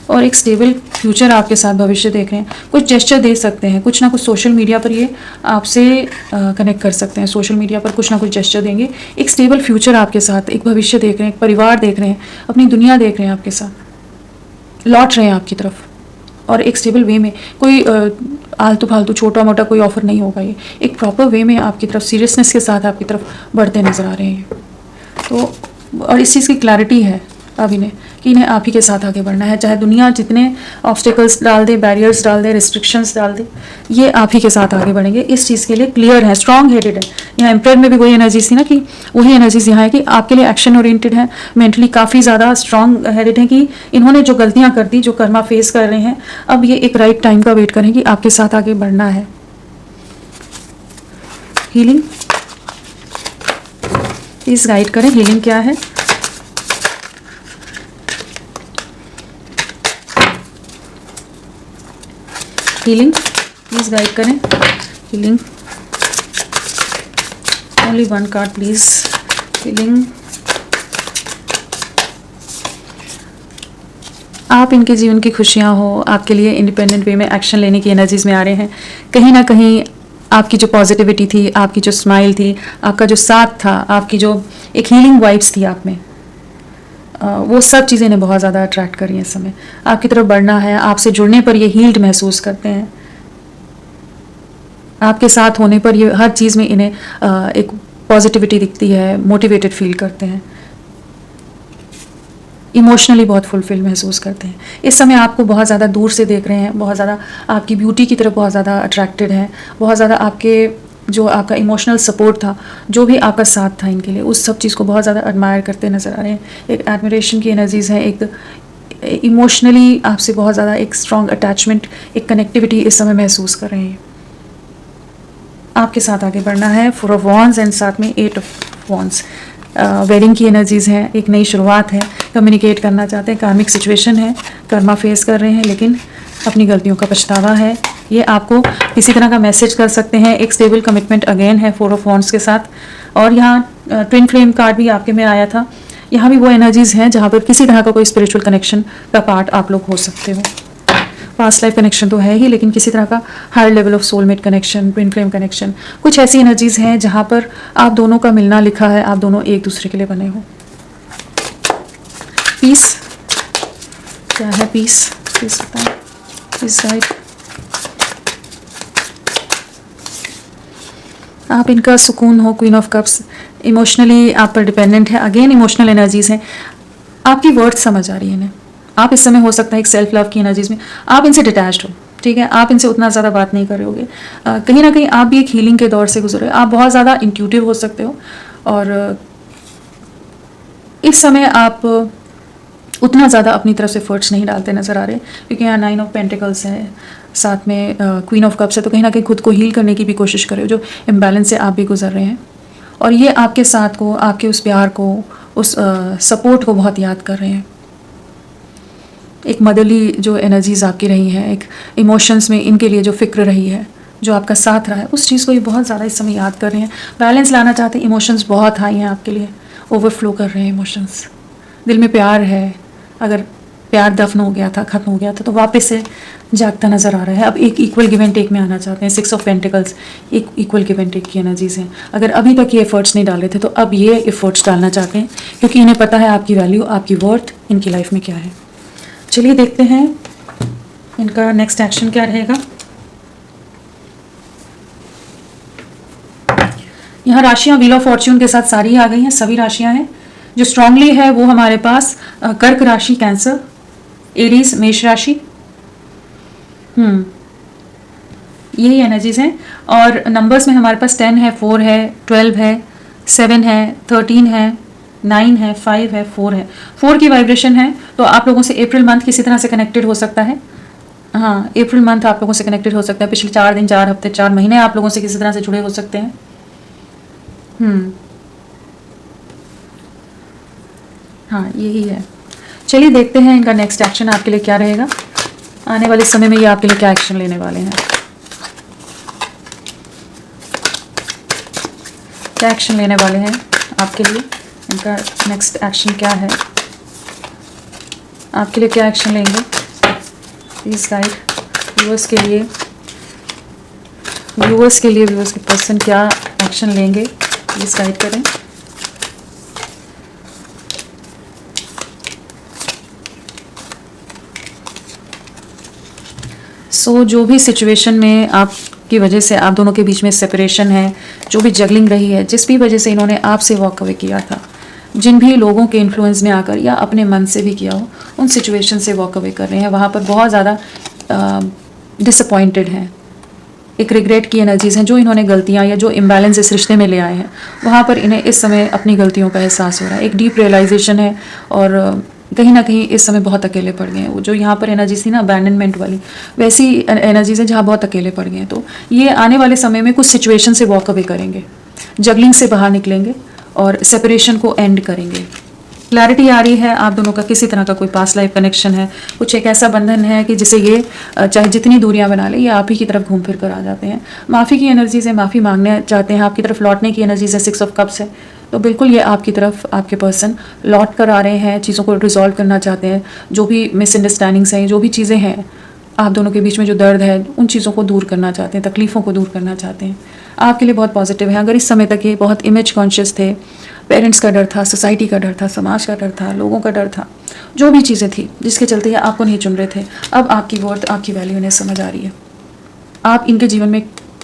और एक स्टेबल फ्यूचर आपके साथ भविष्य देख रहे हैं। कुछ जेस्चर दे सकते हैं, कुछ ना कुछ सोशल मीडिया पर ये आपसे कनेक्ट कर सकते हैं। सोशल मीडिया पर कुछ ना कुछ जेस्चर देंगे। एक स्टेबल फ्यूचर आपके साथ, एक भविष्य देख रहे हैं, एक परिवार देख रहे हैं, अपनी दुनिया देख रहे हैं, आपके साथ लौट रहे हैं आपकी तरफ। और एक स्टेबल वे में, कोई आलतू फालतू छोटा मोटा कोई ऑफर नहीं होगा। ये एक प्रॉपर वे में आपकी तरफ, सीरियसनेस के साथ आपकी तरफ बढ़ते नजर आ रहे हैं। तो और इस चीज़ की क्लैरिटी है अब इन्हें कि इन्हें आप ही के साथ आगे बढ़ना है। चाहे दुनिया जितने ऑब्स्टिकल्स डाल दे, बैरियर्स डाल दे, रिस्ट्रिक्शंस डाल दे, ये आप ही के साथ आगे बढ़ेंगे। इस चीज़ के लिए क्लियर है, स्ट्रॉन्ग हेडेड है। यहाँ एम्पायर में भी वही एनर्जीज थी ना, कि वही एनर्जीज यहाँ है कि आपके लिए एक्शन ओरिएंटेड है, मेंटली काफ़ी ज़्यादा स्ट्रॉन्ग हेडेड है, कि इन्होंने जो गलतियाँ कर दी, जो कर्मा फेस कर रहे हैं, अब ये एक राइट टाइम का वेट करें कि आपके साथ आगे बढ़ना है। हीलिंग प्लीज गाइड करें, हीलिंग क्या है? हीलिंग प्लीज गाइड करें, healing. Only 1 card please, healing. आप इनके जीवन की खुशियां हो, आपके लिए इंडिपेंडेंट वे में एक्शन लेने की एनर्जीज में आ रहे हैं। कहीं ना कहीं आपकी जो पॉजिटिविटी थी, आपकी जो स्माइल थी, आपका जो साथ था, आपकी जो एक हीलिंग वाइब्स थी आप में, वो सब चीज़ें इन्हें बहुत ज़्यादा अट्रैक्ट कर रही हैं। इस समय आपकी तरफ बढ़ना है, आपसे जुड़ने पर ये हील्ड महसूस करते हैं। आपके साथ होने पर ये हर चीज़ में इन्हें एक पॉजिटिविटी दिखती है, मोटिवेटेड फील करते हैं, इमोशनली बहुत फुलफिल महसूस करते हैं। इस समय आपको बहुत ज़्यादा दूर से देख रहे हैं, बहुत ज़्यादा आपकी ब्यूटी की तरफ बहुत ज़्यादा अट्रैक्टेड हैं, बहुत ज़्यादा आपके जो आपका इमोशनल सपोर्ट था, जो भी आपका साथ था इनके लिए, उस सब चीज़ को बहुत ज़्यादा एडमायर करते नज़र आ रहे हैं। एक एडमिरेशन की एनर्जीज़ है, एक इमोशनली आपसे बहुत ज़्यादा एक स्ट्रॉन्ग अटैचमेंट, एक कनेक्टिविटी इस समय महसूस कर रहे हैं। आपके साथ आगे बढ़ना है। 4 ऑफ वॉन्ड्स एंड साथ में 8 ऑफ वॉन्ड्स, वेडिंग की एनर्जीज़ हैं, एक नई शुरुआत है, कम्युनिकेट करना चाहते हैं, कार्मिक सिचुएशन है, कर्मा फेस कर रहे हैं, लेकिन अपनी गलतियों का पछतावा है। ये आपको किसी तरह का मैसेज कर सकते हैं। एक स्टेबल कमिटमेंट अगेन है 4 ऑफ वॉन्ड्स के साथ। और यहाँ ट्विन फ्लेम कार्ड भी आपके में आया था। यहाँ भी वो एनर्जीज़ हैं जहाँ पर किसी तरह का कोई स्पिरिचुअल कनेक्शन का पार्ट आप लोग हो सकते हो। पास्ट लाइफ कनेक्शन तो है ही, लेकिन किसी तरह का higher level of soulmate connection, twin flame connection, कुछ ऐसी एनर्जीज हैं जहां पर आप दोनों का मिलना लिखा है, आप दोनों एक दूसरे के लिए बने हो। पीस क्या है? पीस प्लीज बताएं, प्लीज गाइड। आप इनका सुकून हो। क्वीन ऑफ कप्स इमोशनली आप पर डिपेंडेंट है, अगेन इमोशनल एनर्जीज हैं। आपकी वर्थ समझ आ रही है इन्हें। आप इस समय हो सकता है एक सेल्फ लव की एनर्जीज में आप इनसे डिटैच्ड हो, ठीक है, आप इनसे उतना ज़्यादा बात नहीं कर रहे होगे। कहीं ना कहीं आप भी एक हीलिंग के दौर से गुजर रहे हो। आप बहुत ज़्यादा इंट्यूटिव हो सकते हो और इस समय आप उतना ज़्यादा अपनी तरफ से एफर्ट्स नहीं डालते नज़र आ रहे, क्योंकि यहाँ 9 ऑफ पेंटिकल्स है, साथ में क्वीन ऑफ कप्स है, तो कहीं ना कहीं खुद को हील करने की भी कोशिश कर रहे हो, जो इम्बैलेंस से आप भी गुजर रहे हैं। और ये आपके साथ को, आपके उस प्यार को, उस सपोर्ट को बहुत याद कर रहे हैं। एक मदरली जो एनर्जीज आपकी रही हैं, एक इमोशंस में इनके लिए जो फिक्र रही है, जो आपका साथ रहा है, उस चीज़ को ये बहुत ज़्यादा इस समय याद कर रहे हैं। बैलेंस लाना चाहते हैं, इमोशंस बहुत हाई हैं आपके लिए, ओवरफ्लो कर रहे हैं इमोशंस। दिल में प्यार है, अगर प्यार दफन हो गया था, ख़त्म हो गया था, तो वापस से जागता नज़र आ रहा है। अब एक इक्वल गिव एंड टेक में आना चाहते हैं। 6 ऑफ पेंटिकल्स एक इक्वल गिव एंड टेक की एनर्जीज हैं। अगर अभी तक ये एफर्ट्स नहीं डाले थे, तो अब ये एफर्ट्स डालना चाहते हैं, क्योंकि इन्हें पता है आपकी वैल्यू, आपकी वर्थ इनकी लाइफ में क्या है। चलिए देखते हैं इनका नेक्स्ट एक्शन क्या रहेगा। यहाँ राशियाँ व्हील ऑफ फॉर्च्यून के साथ सारी आ गई हैं, सभी राशियाँ हैं। जो स्ट्रांगली है वो हमारे पास कर्क राशि, कैंसर, एरीज, मेष राशि, यही एनर्जीज हैं। और नंबर्स में हमारे पास 10 है, 4 है, 12 है, 7 है, 13 है, 9 है, 5 है, 4 है। 4 की वाइब्रेशन है, तो आप लोगों से अप्रैल मंथ किसी तरह से कनेक्टेड हो सकता है। हाँ, अप्रैल मंथ आप लोगों से कनेक्टेड हो सकता है। पिछले 4 दिन, 4 हफ्ते, 4 महीने आप लोगों से किसी तरह से जुड़े हो सकते हैं। हाँ, यही है। चलिए देखते हैं इनका नेक्स्ट एक्शन आपके लिए क्या रहेगा। आने वाले समय में ये आपके लिए क्या एक्शन लेने वाले हैं, क्या एक्शन लेने वाले हैं आपके लिए। इनका नेक्स्ट एक्शन क्या है, आपके लिए क्या एक्शन लेंगे, प्लीज गाइड। व्यूअर्स के लिए, व्यूअर्स के पर्सन क्या एक्शन लेंगे, प्लीज गाइड करें। जो भी सिचुएशन में आपकी वजह से आप दोनों के बीच में सेपरेशन है, जो भी जगलिंग रही है, जिस भी वजह से इन्होंने आपसे वॉक अवे किया था, जिन भी लोगों के इन्फ्लुएंस में आकर या अपने मन से भी किया हो, उन सिचुएशन से वॉक अवे कर रहे हैं। वहाँ पर बहुत ज़्यादा डिसअपॉइंटेड हैं, एक रिग्रेट की एनर्जीज हैं। जो इन्होंने गलतियाँ या जो इम्बैलेंस इस रिश्ते में ले आए हैं, वहाँ पर इन्हें इस समय अपनी गलतियों का एहसास हो रहा है। एक डीप रियलाइजेशन है और कहीं ना कहीं इस समय बहुत अकेले पड़ गए हैं। वो जो यहाँ पर एनर्जीज थी ना अबैंडनमेंट वाली, वैसी एनर्जीज हैं जहाँ बहुत अकेले पड़ गए हैं। तो ये आने वाले समय में कुछ सिचुएशन से वॉक अवे करेंगे, जगलिंग से बाहर निकलेंगे और सेपरेशन को एंड करेंगे। क्लैरिटी आ रही है आप दोनों का किसी तरह का कोई पास्ट लाइफ कनेक्शन है, कुछ एक ऐसा बंधन है कि जिसे ये चाहे जितनी दूरियां बना ले, ये आप ही की तरफ घूम फिर कर आ जाते हैं। माफ़ी की एनर्जीज है, माफ़ी मांगने चाहते हैं, आपकी तरफ लौटने की एनर्जीज है, 6 ऑफ कप्स है। तो बिल्कुल ये आपकी तरफ, आपके पर्सन लौट कर आ रहे हैं, चीज़ों को रिजॉल्व करना चाहते हैं। जो भी मिसअंडरस्टैंडिंग्स हैं, जो भी चीज़ें हैं आप दोनों के बीच में, जो दर्द है, उन चीज़ों को दूर करना चाहते हैं, तकलीफ़ों को दूर करना चाहते हैं। आपके लिए बहुत पॉजिटिव है। अगर इस समय तक ये बहुत इमेज कॉन्शियस थे, पेरेंट्स का डर था, सोसाइटी का डर था, समाज का डर था, लोगों का डर था, जो भी चीज़ें थी जिसके चलते ये आपको नहीं चुन रहे थे, अब आपकी वर्थ, आपकी वैल्यू इन्हें समझ आ रही है। आप इनके जीवन में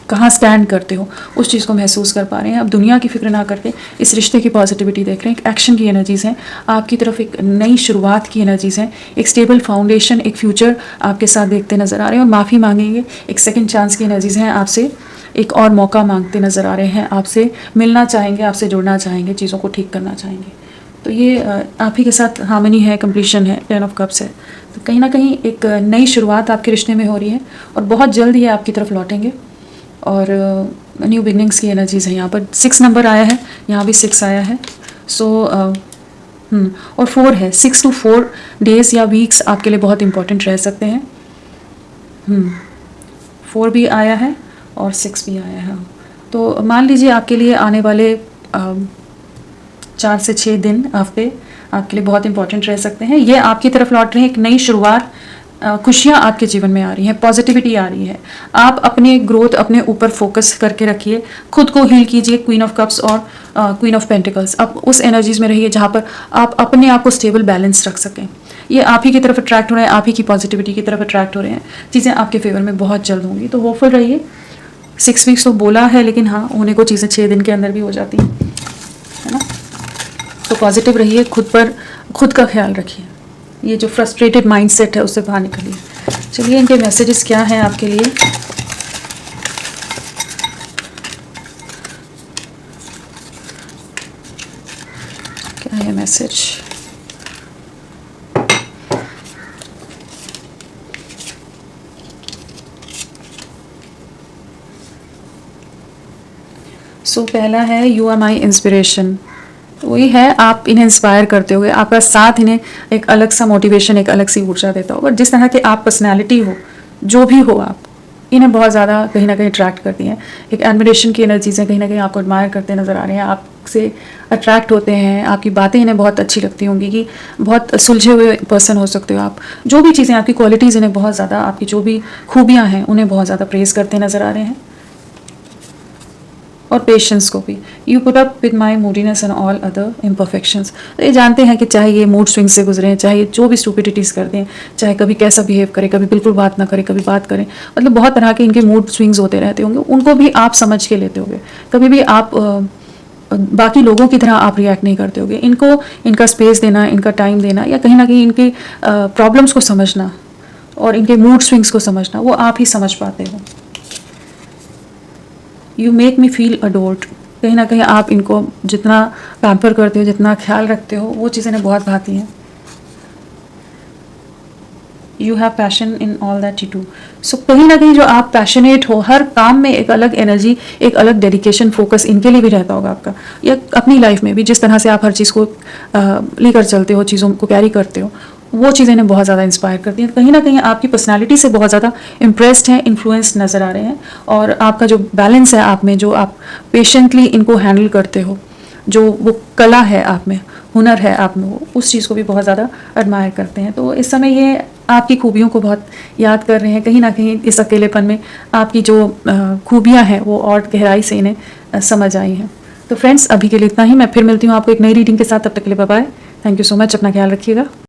कहाँ स्टैंड करते हो, उस चीज़ को महसूस कर पा रहे हैं। अब दुनिया की फिक्र ना करके इस रिश्ते की पॉजिटिविटी देख रहे हैं। एक एक्शन की एनर्जीज़ हैं आपकी तरफ, एक नई शुरुआत की एनर्जीज़ हैं, एक स्टेबल फाउंडेशन, एक फ्यूचर आपके साथ देखते नज़र आ रहे हैं। और माफ़ी मांगेंगे, एक सेकंड चांस की एनर्जीज़ हैं, आपसे एक और मौका मांगते नज़र आ रहे हैं, आपसे मिलना चाहेंगे, आपसे जुड़ना चाहेंगे, चीज़ों को ठीक करना चाहेंगे। तो ये आप ही के साथ हार्मनी है, कंप्लीशन है, 10 ऑफ कप्स है। तो कहीं ना कहीं एक नई शुरुआत आपके रिश्ते में हो रही है और बहुत जल्द ये आपकी तरफ लौटेंगे। और न्यू बिगनिंग्स की एनर्जीज़ है। यहाँ पर 6 नंबर आया है, यहाँ भी 6 आया है। और 4 है। 6 to 4 डेज या वीक्स आपके लिए बहुत इंपॉर्टेंट रह सकते हैं। 4 भी आया है और 6 भी आया है। तो मान लीजिए आपके लिए आने वाले 4 से 6 दिन, हफ्ते आपके लिए बहुत इंपॉर्टेंट रह सकते हैं। ये आपकी तरफ लौट रहे हैं, एक नई शुरुआत, खुशियाँ आपके जीवन में आ रही हैं, पॉजिटिविटी आ रही है। आप अपने ग्रोथ, अपने ऊपर फोकस करके रखिए, खुद को हील कीजिए। क्वीन ऑफ कप्स और क्वीन ऑफ पेंटिकल्स, आप उस एनर्जीज में रहिए जहाँ पर आप अपने आप को स्टेबल, बैलेंस रख सकें। ये आप ही की तरफ अट्रैक्ट हो रहे हैं, आप ही की पॉजिटिविटी की तरफ अट्रैक्ट हो रहे हैं। चीज़ें आपके फेवर में बहुत जल्द होंगी, तो होपफुल रहिए। 6 वीक्स तो बोला है, लेकिन हाँ होने को चीज़ें 6 दिन के अंदर भी हो जाती हैं, है ना। तो पॉजिटिव रहिए, खुद का ख्याल रखिए, ये जो फ्रस्ट्रेटेड माइंडसेट है उससे बाहर निकलिए। चलिए इनके मैसेजेस क्या हैं आपके लिए। क्या है मैसेज? पहला है यू आर माई इंस्पिरेशन। वही है, आप इन्हें इंस्पायर करते होगे, आपका साथ इन्हें एक अलग सा मोटिवेशन, एक अलग सी ऊर्जा देता होगा। जिस तरह के आप पर्सनैलिटी हो, जो भी हो आप, इन्हें बहुत ज़्यादा कहीं ना कहीं अट्रैक्ट करती हैं। एक एडमिरेशन की एनर्जीज़ हैं, कहीं ना कहीं आपको एडमायर करते नज़र आ रहे हैं, आपसे अट्रैक्ट होते हैं, आपकी बातें इन्हें बहुत अच्छी लगती होंगी कि बहुत सुलझे हुए पर्सन हो सकते हो आप। जो भी चीज़ें आपकी क्वालिटीज़ इन्हें बहुत ज़्यादा, आपकी जो भी खूबियाँ हैं उन्हें बहुत ज़्यादा प्रेज़ करते नज़र आ रहे हैं। और पेशेंस को भी, you put up with my मूडीनेस and all other imperfections. तो ये जानते हैं कि चाहे ये मूड स्विंग से गुजरे, चाहे जो भी स्टूपिडिटीज़ कर दें, चाहे कभी कैसा बिहेव करें, कभी बिल्कुल बात ना करें, कभी बात करें, मतलब बहुत तरह के इनके मूड स्विंग्स होते रहते होंगे, उनको भी आप समझ के लेते होंगे। कभी भी आप बाकी लोगों की तरह आप रिएक्ट नहीं करते होगे। इनको इनका स्पेस देना, इनका टाइम देना, या कहीं ना कहीं इनकी प्रॉब्लम्स को समझना और इनके मूड स्विंग्स को समझना, वो आप ही समझ पाते हो। You make me feel adored. कहीं ना कहीं आप इनको जितना पैम्पर करते हो, जितना ख्याल रखते हो, वो चीज़ें इन्हें बहुत भाती हैं। You have passion in all that you do. So कहीं ना कहीं जो आप पैशनेट हो, हर काम में एक अलग एनर्जी, एक अलग डेडिकेशन, फोकस इनके लिए भी रहता होगा आपका, या अपनी लाइफ में भी जिस तरह से आप हर चीज़ को लेकर चलते हो, चीज़ों को कैरी करते हो, वो चीज़ें इन्हें बहुत ज़्यादा इंस्पायर करती हैं। कहीं ना कहीं आपकी पर्सनालिटी से बहुत ज़्यादा इम्प्रेस्ड हैं, इन्फ्लुएंस्ड नज़र आ रहे हैं। और आपका जो बैलेंस है आप में, जो आप पेशेंटली इनको हैंडल करते हो, जो वो कला है आप में, हुनर है आप में, वो उस चीज़ को भी बहुत ज़्यादा एडमायर करते हैं। तो इस समय ये आपकी खूबियों को बहुत याद कर रहे हैं। कहीं ना कहीं इस अकेलेपन में आपकी जो खूबियाँ हैं वो और गहराई से इन्हें समझ आई हैं। तो फ्रेंड्स, अभी के लिए इतना ही। मैं फिर मिलती हूँ आपको एक नई रीडिंग के साथ। तब तक के लिए bye bye. Thank you so much. अपना ख्याल रखिएगा।